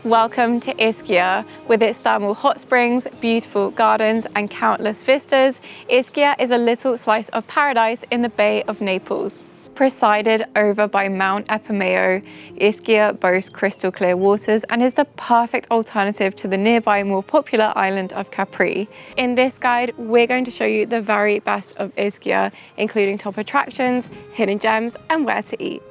Welcome to Ischia. With its thermal hot springs, beautiful gardens and countless vistas, Ischia is a little slice of paradise in the Bay of Naples. Presided over by Mount Epomeo, Ischia boasts crystal clear waters and is the perfect alternative to the nearby more popular island of Capri. In this guide, we're going to show you the very best of Ischia, including top attractions, hidden gems and where to eat.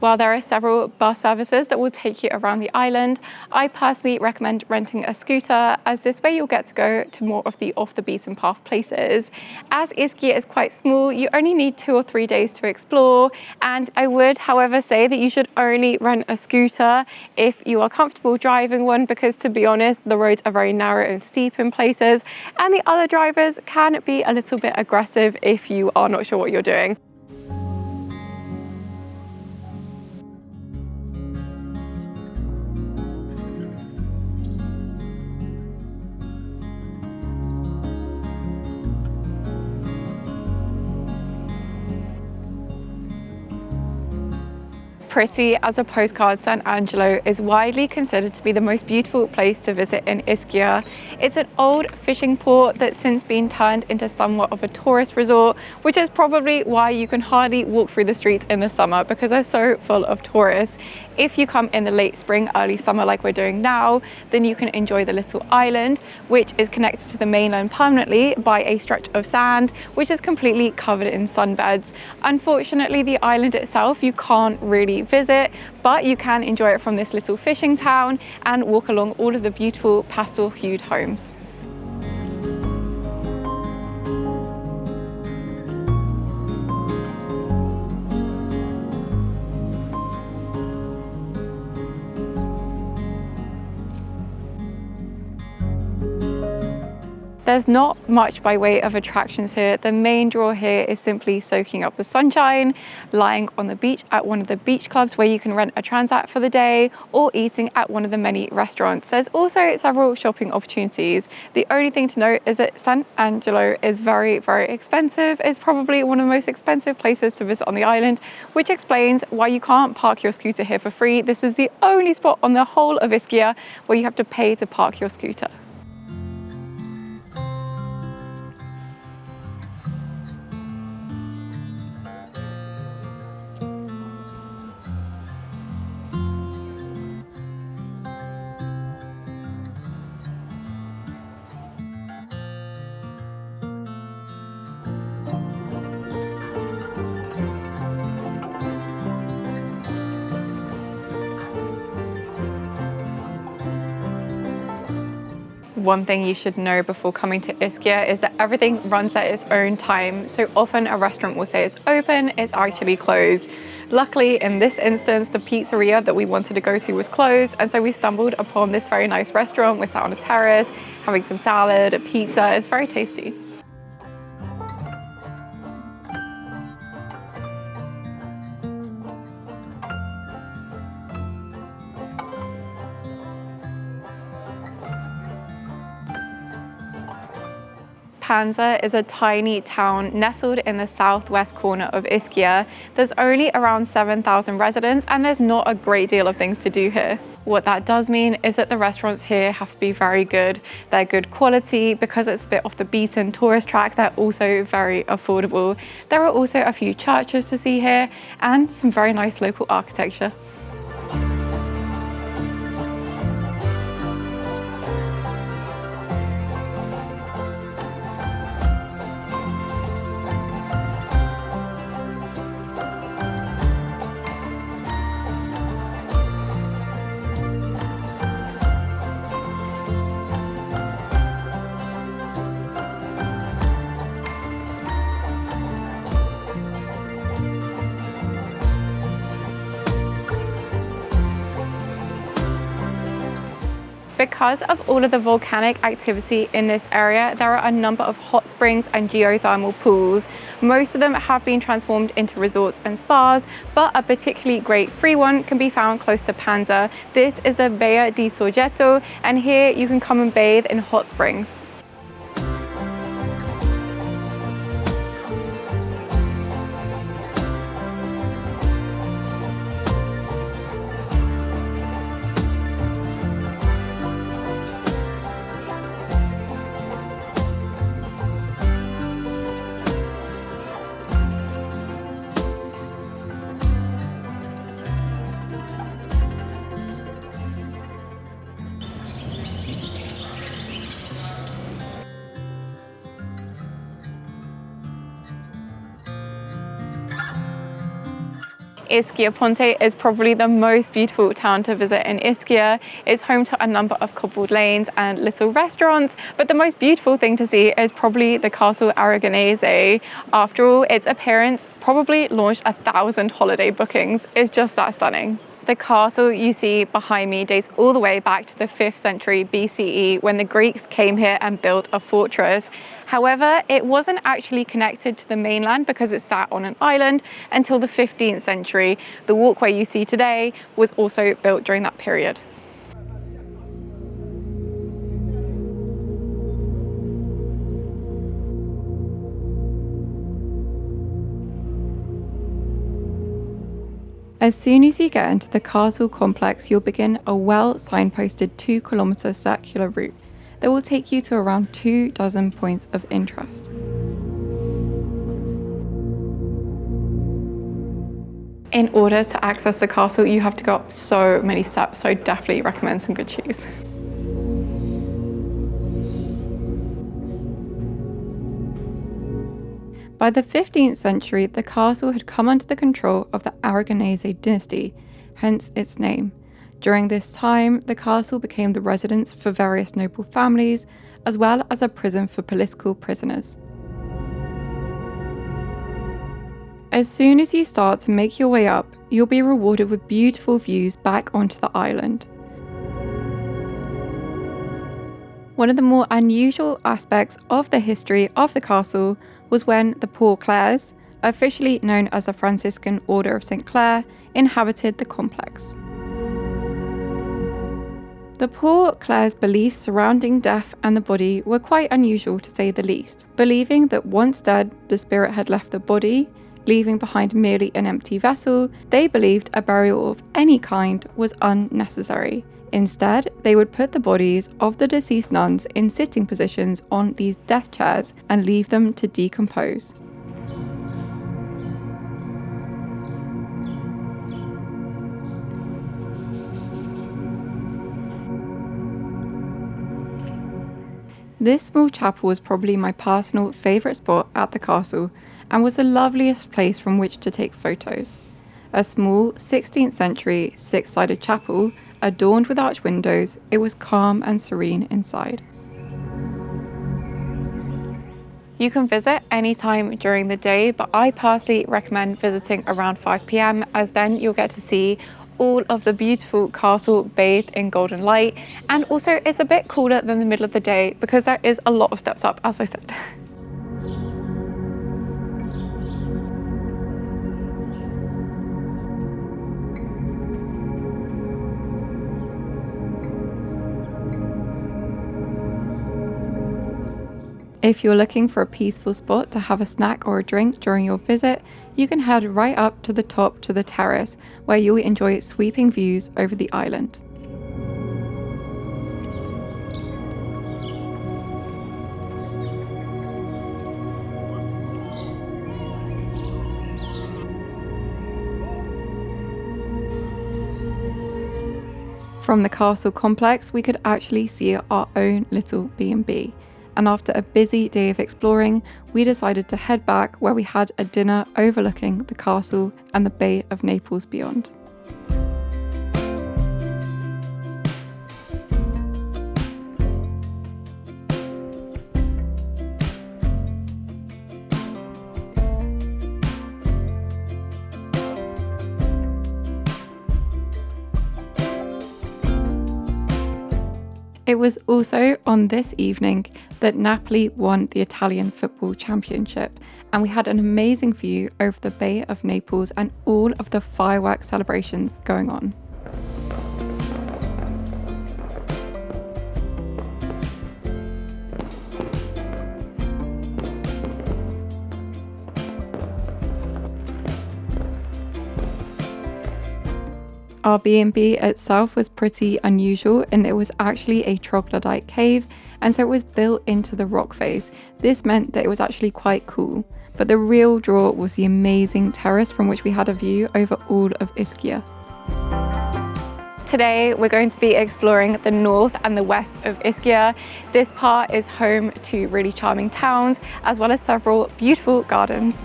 While there are several bus services that will take you around the island, I personally recommend renting a scooter, as this way you'll get to go to more of the off the beaten path places. As Ischia is quite small, you only need 2 or 3 days to explore, and I would, however, say that you should only rent a scooter if you are comfortable driving one, because to be honest, the roads are very narrow and steep in places, and the other drivers can be a little bit aggressive if you are not sure what you're doing. Pretty as a postcard, Sant'Angelo is widely considered to be the most beautiful place to visit in Ischia. It's an old fishing port that's since been turned into somewhat of a tourist resort, which is probably why you can hardly walk through the streets in the summer, because they're so full of tourists. If you come in the late spring, early summer like we're doing now, then you can enjoy the little island, which is connected to the mainland permanently by a stretch of sand, which is completely covered in sunbeds. Unfortunately, the island itself you can't really visit, but you can enjoy it from this little fishing town and walk along all of the beautiful pastel hued homes. There's not much by way of attractions here. The main draw here is simply soaking up the sunshine, lying on the beach at one of the beach clubs where you can rent a transat for the day, or eating at one of the many restaurants. There's also several shopping opportunities. The only thing to note is that Sant'Angelo is very, very expensive. It's probably one of the most expensive places to visit on the island, which explains why you can't park your scooter here for free. This is the only spot on the whole of Ischia where you have to pay to park your scooter. One thing you should know before coming to Ischia is that everything runs at its own time. So often a restaurant will say it's open, it's actually closed. Luckily, in this instance, the pizzeria that we wanted to go to was closed, and so we stumbled upon this very nice restaurant. We're sat on a terrace, having some salad, a pizza. It's very tasty. Panza is a tiny town nestled in the southwest corner of Ischia. There's only around 7,000 residents, and there's not a great deal of things to do here. What that does mean is that the restaurants here have to be very good. They're good quality. Because it's a bit off the beaten tourist track, they're also very affordable. There are also a few churches to see here and some very nice local architecture. Because of all of the volcanic activity in this area, there are a number of hot springs and geothermal pools. Most of them have been transformed into resorts and spas, but a particularly great free one can be found close to Panza. This is the Baia di Sorgeto, and here you can come and bathe in hot springs. Ischia Ponte is probably the most beautiful town to visit in Ischia. It's home to a number of cobbled lanes and little restaurants, but the most beautiful thing to see is probably the Castle Aragonese. After all, its appearance probably launched 1,000 holiday bookings. It's just that stunning. The castle you see behind me dates all the way back to the 5th century BCE when the Greeks came here and built a fortress. However, it wasn't actually connected to the mainland because it sat on an island until the 15th century. The walkway you see today was also built during that period. As soon as you get into the castle complex, you'll begin a well signposted 2-kilometer circular route that will take you to around 24 points of interest. In order to access the castle, you have to go up so many steps, so I definitely recommend some good shoes. By the 15th century, the castle had come under the control of the Aragonese dynasty, hence its name. During this time, the castle became the residence for various noble families, as well as a prison for political prisoners. As soon as you start to make your way up, you'll be rewarded with beautiful views back onto the island. One of the more unusual aspects of the history of the castle was when the Poor Clares, officially known as the Franciscan Order of St. Clare, inhabited the complex. The Poor Clares' beliefs surrounding death and the body were quite unusual to say the least, believing that once dead, the spirit had left the body, leaving behind merely an empty vessel. They believed a burial of any kind was unnecessary. Instead, they would put the bodies of the deceased nuns in sitting positions on these death chairs and leave them to decompose. This small chapel was probably my personal favourite spot at the castle and was the loveliest place from which to take photos. A small 16th century six-sided chapel adorned with arched windows, it was calm and serene inside. You can visit anytime during the day, but I personally recommend visiting around 5 p.m. as then you'll get to see all of the beautiful castle bathed in golden light, and also it's a bit cooler than the middle of the day because there is a lot of steps up, as I said. If you're looking for a peaceful spot to have a snack or a drink during your visit, you can head right up to the top to the terrace, where you'll enjoy sweeping views over the island. From the castle complex, we could actually see our own little B&B. And after a busy day of exploring, we decided to head back where we had a dinner overlooking the castle and the Bay of Naples beyond. It was also on this evening that Napoli won the Italian Football Championship, and we had an amazing view over the Bay of Naples and all of the fireworks celebrations going on. Our B&B itself was pretty unusual in that it was actually a troglodyte cave, and so it was built into the rock face. This meant that it was actually quite cool, but the real draw was the amazing terrace from which we had a view over all of Ischia. Today we're going to be exploring the north and the west of Ischia. This part is home to really charming towns as well as several beautiful gardens.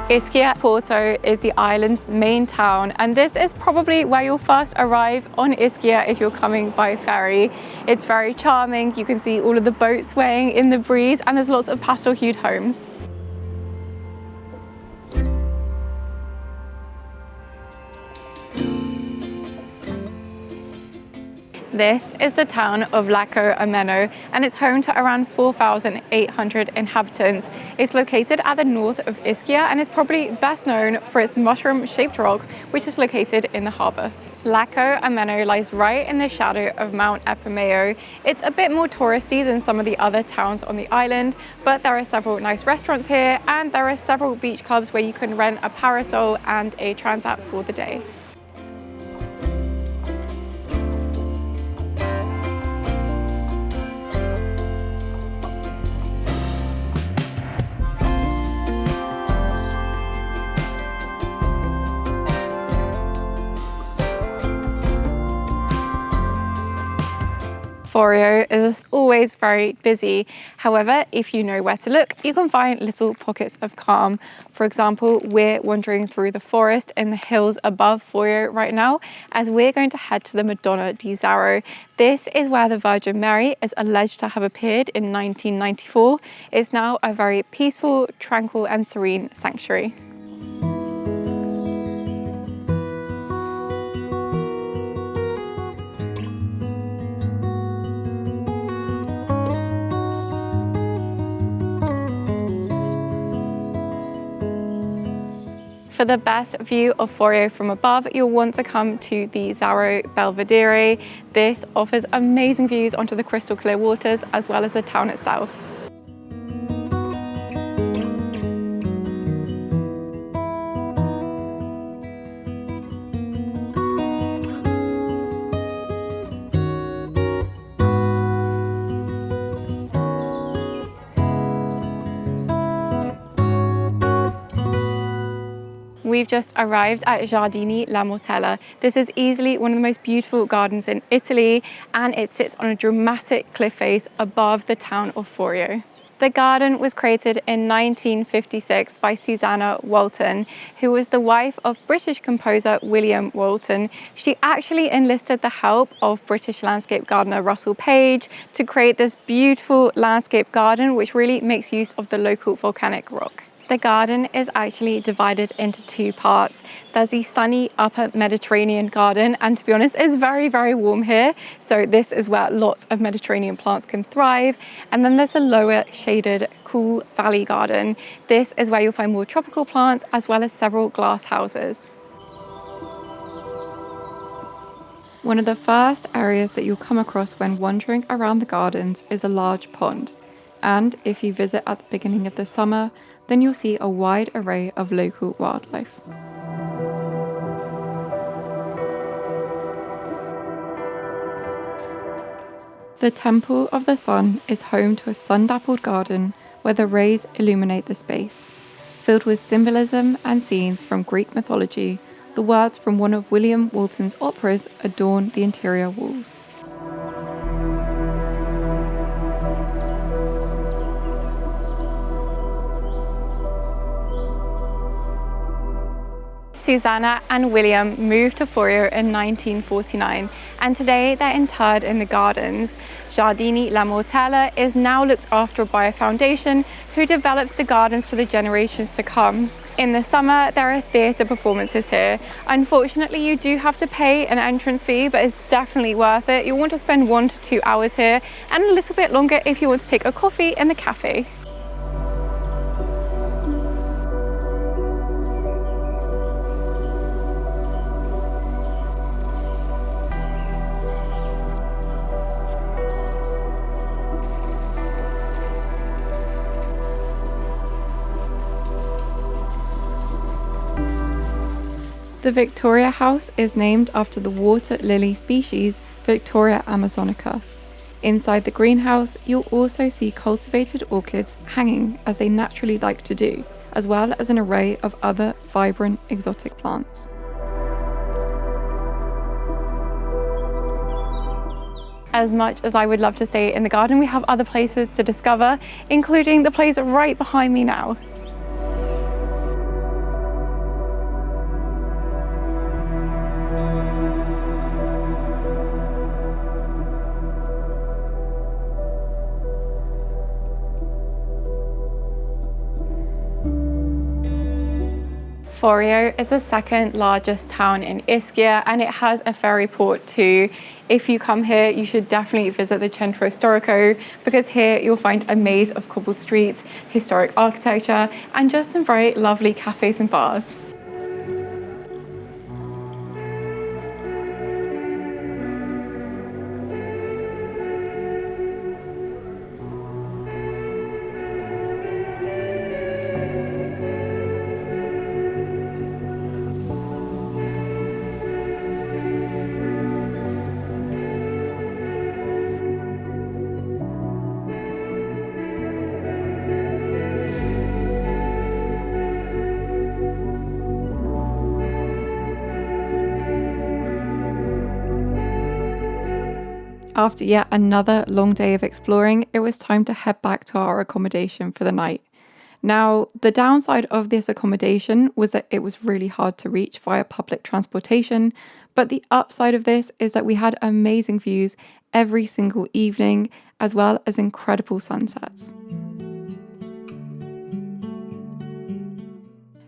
Ischia Porto is the island's main town, and this is probably where you'll first arrive on Ischia if you're coming by ferry. It's very charming. You can see all of the boats swaying in the breeze, and there's lots of pastel hued homes. This is the town of Lacco Ameno, and it's home to around 4,800 inhabitants. It's located at the north of Ischia and is probably best known for its mushroom-shaped rock, which is located in the harbour. Lacco Ameno lies right in the shadow of Mount Epimeo. It's a bit more touristy than some of the other towns on the island, but there are several nice restaurants here, and there are several beach clubs where you can rent a parasol and a transat for the day. Forio is always very busy. However, if you know where to look, you can find little pockets of calm. For example, we're wandering through the forest in the hills above Forio right now, as we're going to head to the Madonna di Stavia. This is where the Virgin Mary is alleged to have appeared in 1994. It's now a very peaceful, tranquil and serene sanctuary. For the best view of Forio from above, you'll want to come to the Zaro Belvedere. This offers amazing views onto the crystal clear waters as well as the town itself. We've just arrived at Giardini la Mortella. This is easily one of the most beautiful gardens in Italy, and it sits on a dramatic cliff face above the town of Forio. The garden was created in 1956 by Susanna Walton, who was the wife of British composer William Walton. She actually enlisted the help of British landscape gardener Russell Page to create this beautiful landscape garden, which really makes use of the local volcanic rock. The garden is actually divided into two parts. There's the sunny upper Mediterranean garden, and to be honest, it's very, very warm here. So this is where lots of Mediterranean plants can thrive. And then there's a lower shaded, cool valley garden. This is where you'll find more tropical plants as well as several glass houses. One of the first areas that you'll come across when wandering around the gardens is a large pond. And if you visit at the beginning of the summer, then you'll see a wide array of local wildlife. The Temple of the Sun is home to a sun-dappled garden where the rays illuminate the space. Filled with symbolism and scenes from Greek mythology, the words from one of William Walton's operas adorn the interior walls. Susanna and William moved to Forio in 1949, and today they're interred in the gardens. Giardini la Mortella is now looked after by a foundation who develops the gardens for the generations to come. In the summer, there are theatre performances here. Unfortunately, you do have to pay an entrance fee, but it's definitely worth it. You'll want to spend 1 to 2 hours here, and a little bit longer if you want to take a coffee in the cafe. The Victoria House is named after the water lily species Victoria amazonica. Inside the greenhouse, you'll also see cultivated orchids hanging as they naturally like to do, as well as an array of other vibrant exotic plants. As much as I would love to stay in the garden, we have other places to discover, including the place right behind me now. Forio is the second largest town in Ischia, and it has a ferry port too. If you come here, you should definitely visit the Centro Storico, because here you'll find a maze of cobbled streets, historic architecture, and just some very lovely cafes and bars. After yet another long day of exploring, it was time to head back to our accommodation for the night. Now, the downside of this accommodation was that it was really hard to reach via public transportation, but the upside of this is that we had amazing views every single evening, as well as incredible sunsets.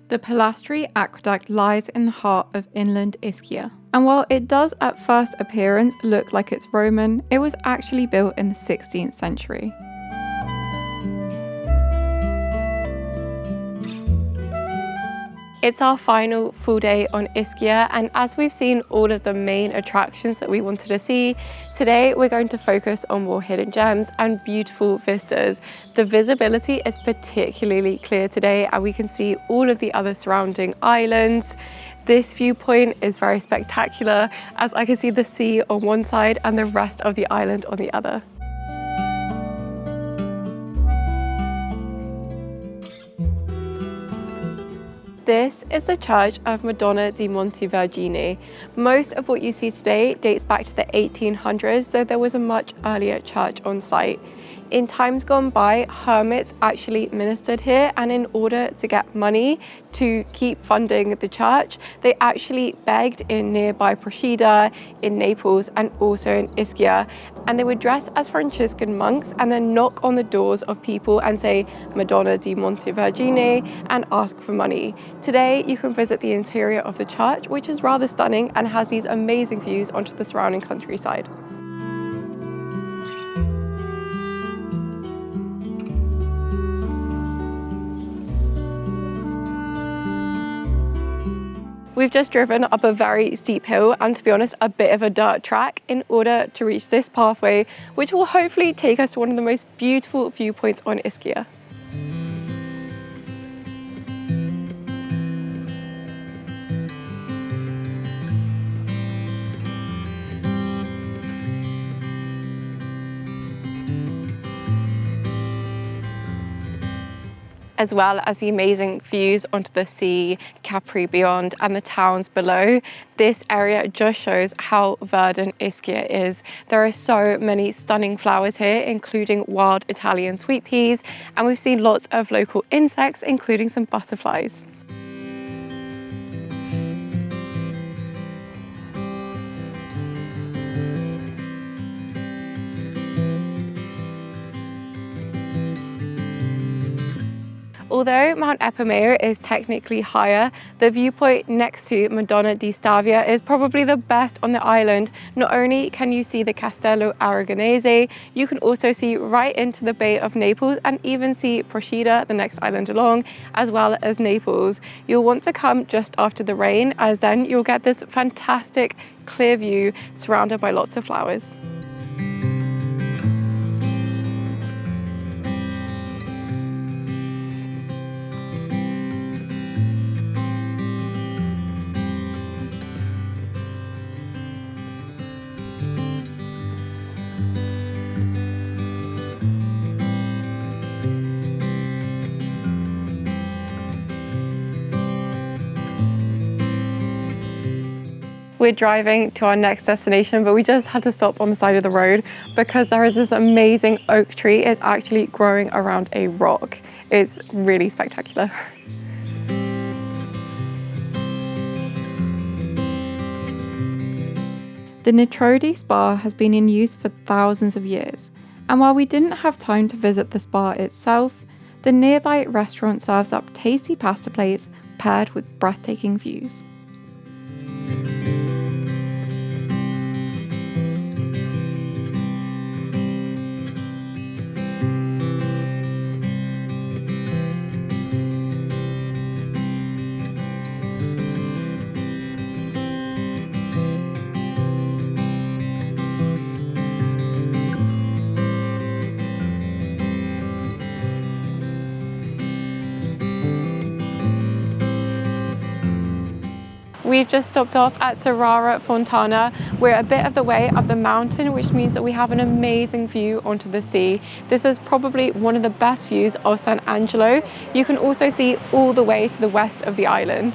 The Pilastri Aqueduct lies in the heart of inland Ischia, and while it does at first appearance look like it's Roman, it was actually built in the 16th century. It's our final full day on Ischia, and as we've seen all of the main attractions that we wanted to see, today we're going to focus on more hidden gems and beautiful vistas. The visibility is particularly clear today, and we can see all of the other surrounding islands. This viewpoint is very spectacular, as I can see the sea on one side and the rest of the island on the other. This is the Church of Madonna di Stavia. Most of what you see today dates back to the 1800s, though there was a much earlier church on site. In times gone by, hermits actually ministered here, and in order to get money to keep funding the church, they actually begged in nearby Procida, in Naples, and also in Ischia. And they would dress as Franciscan monks and then knock on the doors of people and say Madonna di Stavia and ask for money. Today, you can visit the interior of the church, which is rather stunning and has these amazing views onto the surrounding countryside. We've just driven up a very steep hill and, to be honest, a bit of a dirt track in order to reach this pathway, which will hopefully take us to one of the most beautiful viewpoints on Ischia. As well as the amazing views onto the sea, Capri beyond, and the towns below. This area just shows how verdant Ischia is. There are so many stunning flowers here, including wild Italian sweet peas, and we've seen lots of local insects, including some butterflies. Although Mount Epomeo is technically higher, the viewpoint next to Madonna di Stavia is probably the best on the island. Not only can you see the Castello Aragonese, you can also see right into the Bay of Naples and even see Procida, the next island along, as well as Naples. You'll want to come just after the rain, as then you'll get this fantastic clear view surrounded by lots of flowers. We're driving to our next destination, but we just had to stop on the side of the road because there is this amazing oak tree. It's actually growing around a rock. It's really spectacular. The Nitrodi Spa has been in use for thousands of years, and while we didn't have time to visit the spa itself, the nearby restaurant serves up tasty pasta plates, paired with breathtaking views. We've just stopped off at Fontana. We're a bit of the way up the mountain, which means that we have an amazing view onto the sea. This is probably one of the best views of Sant'Angelo. You can also see all the way to the west of the island.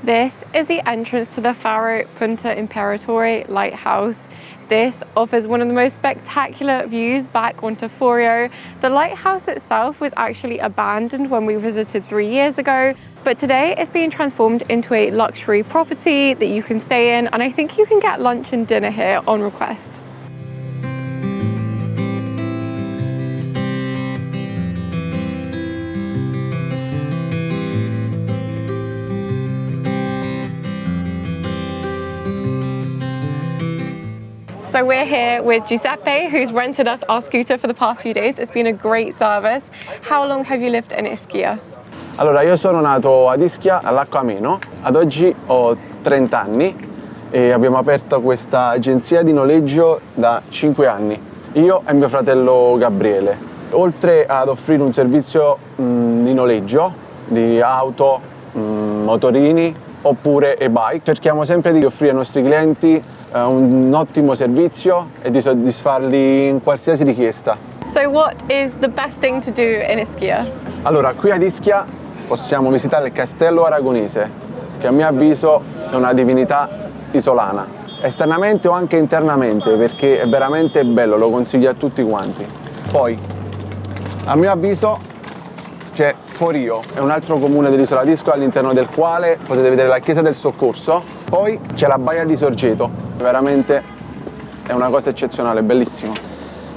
This is the entrance to the Faro Punta Imperatore lighthouse. This offers one of the most spectacular views back onto Forio. The lighthouse itself was actually abandoned when we visited 3 years ago, but today it's being transformed into a luxury property that you can stay in, and I think you can get lunch and dinner here on request. So we're here with Giuseppe, who's rented us our scooter for the past few days. It's been a great service. How long have you lived in Ischia? Allora, io sono nato ad Ischia, a Lacco Ameno. Ad oggi ho 30 anni e abbiamo aperto questa agenzia di noleggio da 5 anni. Io e mio fratello Gabriele. Oltre ad offrire un servizio di noleggio di auto, motorini oppure e-bike, cerchiamo sempre di offrire ai nostri clienti un ottimo servizio e di soddisfarli in qualsiasi richiesta. So what is the best thing to do in Ischia? Allora, qui ad Ischia possiamo visitare il castello aragonese, che a mio avviso è una divinità isolana, esternamente o anche internamente, perché è veramente bello, lo consiglio a tutti quanti. Poi, a mio avviso, c'è Forio, è un altro comune dell'isola d'Ischia all'interno del quale potete vedere la chiesa del Soccorso. Poi c'è la Baia di Sorgeto, veramente è una cosa eccezionale, bellissimo.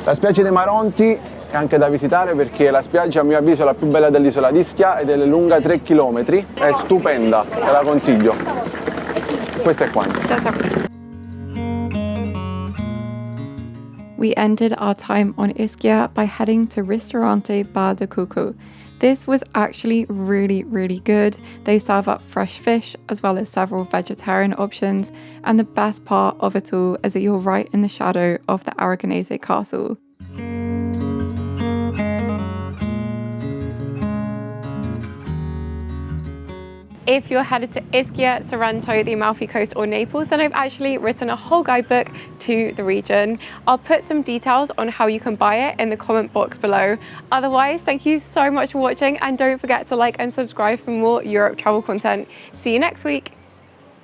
La spiaggia dei Maronti è anche da visitare perché la spiaggia a mio avviso è la più bella dell'isola d'Ischia ed è lunga 3 km, è stupenda, te la consiglio. Questo è quanto. We ended our time on Ischia by heading to Ristorante Bar de Coco. This was actually really good. They serve up fresh fish as well as several vegetarian options, and the best part of it all is that you're right in the shadow of the Aragonese Castle. If you're headed to Ischia, Sorrento, the Amalfi Coast or Naples, then I've actually written a whole guidebook to the region. I'll put some details on how you can buy it in the comment box below. Otherwise, thank you so much for watching and don't forget to like and subscribe for more Europe travel content. See you next week.